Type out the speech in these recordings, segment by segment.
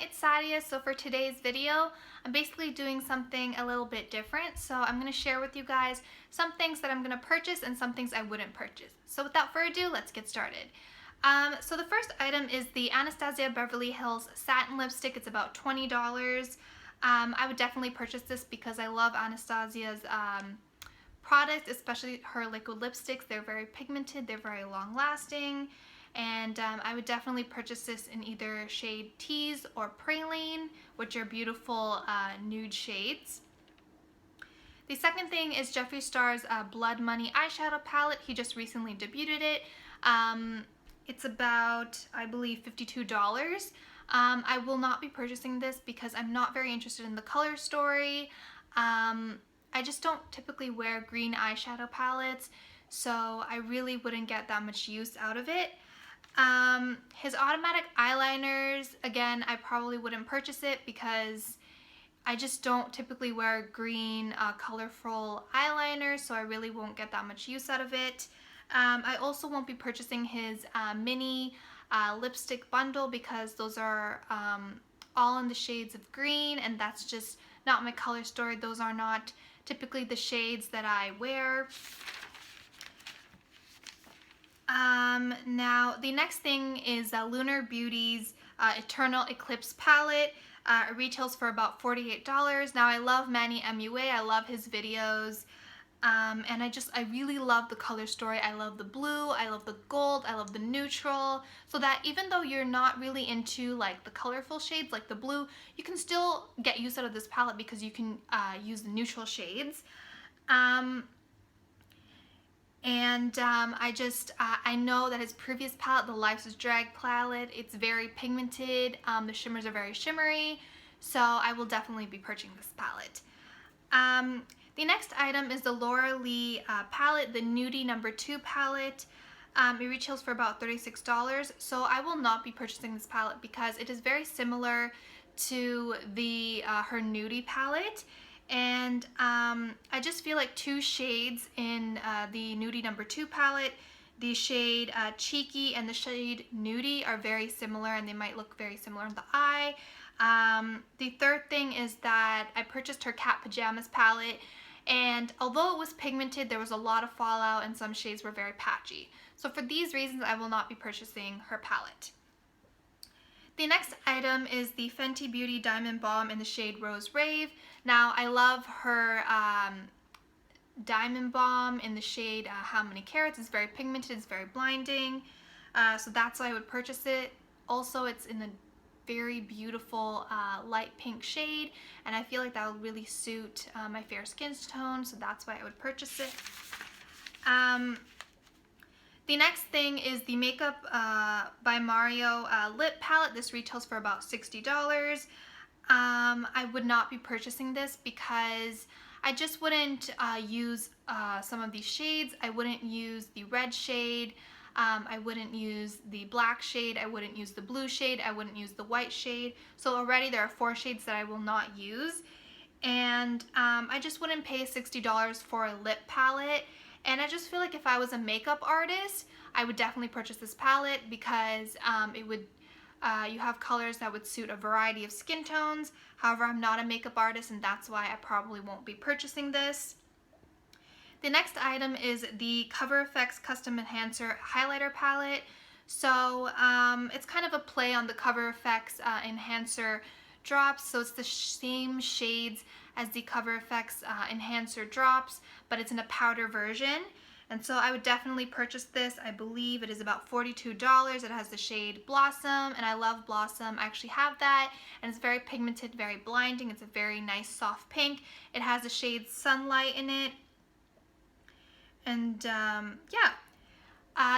it's Sadia. So for today's video, I'm basically doing something a little bit different. So I'm going to share with you guys some things that I'm going to purchase and some things I wouldn't purchase. So without further ado, let's get started. So the first item is the Anastasia Beverly Hills Satin Lipstick. It's about $20. I would definitely purchase this because I love Anastasia's product, especially her liquid lipsticks. They're very pigmented, they're very long lasting. And I would definitely purchase this in either shade Tease or Praline, which are beautiful nude shades. The second thing is Jeffree Star's Blood Money eyeshadow palette. He just recently debuted it. It's about, I believe, $52. I will not be purchasing this because I'm not very interested in the color story. I just don't typically wear green eyeshadow palettes, so I really wouldn't get that much use out of it. His automatic eyeliners, again, I probably wouldn't purchase it because I just don't typically wear green colorful eyeliners, so I really won't get that much use out of it. I also won't be purchasing his mini lipstick bundle because those are all in the shades of green, and that's just not my color story. Those are not typically the shades that I wear. Now the next thing is Lunar Beauty's Eternal Eclipse palette. It retails for about $48. Now I love Manny MUA, I love his videos, and I really love the color story. I love the blue, I love the gold, I love the neutral, so that even though you're not really into like the colorful shades like the blue, you can still get use out of this palette because you can use the neutral shades. I know that his previous palette, the Life's a Drag palette, it's very pigmented, the shimmers are very shimmery, so I will definitely be purchasing this palette. The next item is the Laura Lee palette, the Nudie No. 2 palette. It retails for about $36, so I will not be purchasing this palette because it is very similar to the her Nudie palette. And I just feel like two shades in the Nudie No. 2 palette, the shade Cheeky and the shade Nudie, are very similar, and they might look very similar in the eye. The third thing is that I purchased her Cat Pajamas palette, and although it was pigmented, there was a lot of fallout and some shades were very patchy. So for these reasons, I will not be purchasing her palette. The next item is the Fenty Beauty Diamond Balm in the shade Rose Rave. Now, I love her Diamond Balm in the shade How Many Carats. It's very pigmented, it's very blinding, so that's why I would purchase it. Also, it's in a very beautiful light pink shade, and I feel like that would really suit my fair skin tone, so that's why I would purchase it. The next thing is the Makeup by Mario lip palette. This retails for about $60. I would not be purchasing this because I just wouldn't use some of these shades. I wouldn't use the red shade. I wouldn't use the black shade. I wouldn't use the blue shade. I wouldn't use the white shade. So already there are 4 shades that I will not use. And I just wouldn't pay $60 for a lip palette. And I just feel like if I was a makeup artist, I would definitely purchase this palette because it would, you have colors that would suit a variety of skin tones. However, I'm not a makeup artist, and that's why I probably won't be purchasing this. The next item is the Cover FX Custom Enhancer Highlighter Palette. So it's kind of a play on the Cover FX Enhancer drops, so it's the same shades as the Cover FX Enhancer drops, but it's in a powder version. And so I would definitely purchase this. I believe it is about $42. It has the shade Blossom, and I love Blossom. I actually have that, and it's very pigmented, very blinding. It's a very nice soft pink. It has the shade Sunlight in it. And yeah.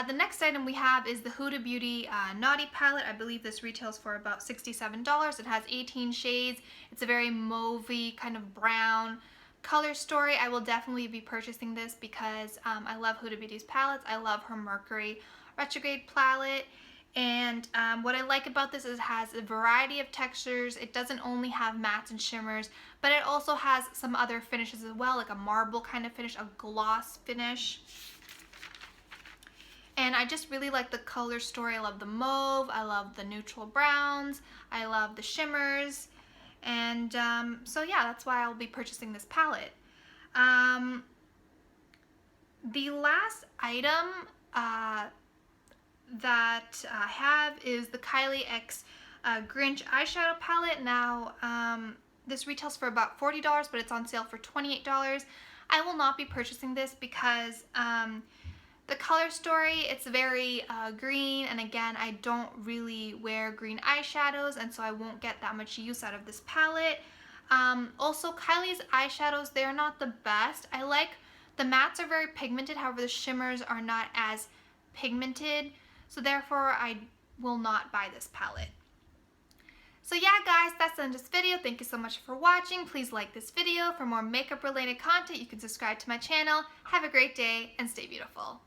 The next item we have is the Huda Beauty Naughty palette. I believe this retails for about $67. It has 18 shades. It's a very mauvey kind of brown color story. I will definitely be purchasing this because I love Huda Beauty's palettes. I love her Mercury Retrograde palette. And what I like about this is it has a variety of textures. It doesn't only have mattes and shimmers, but it also has some other finishes as well, like a marble kind of finish, a gloss finish. And I just really like the color story. I love the mauve, I love the neutral browns, I love love the shimmers. And so yeah, that's why I'll be purchasing this palette. The last item that I have is the Kylie X Grinch eyeshadow palette. Now, this retails for about $40, but it's on sale for $28. I will not be purchasing this because the color story, it's very green, and again, I don't really wear green eyeshadows, and so I won't get that much use out of this palette. Also, Kylie's eyeshadows, they're not the best. I like, the mattes are very pigmented, however the shimmers are not as pigmented, so therefore I will not buy this palette. So yeah guys, that's the end of this video. Thank you so much for watching. Please like this video. For more makeup related content, you can subscribe to my channel. Have a great day and stay beautiful.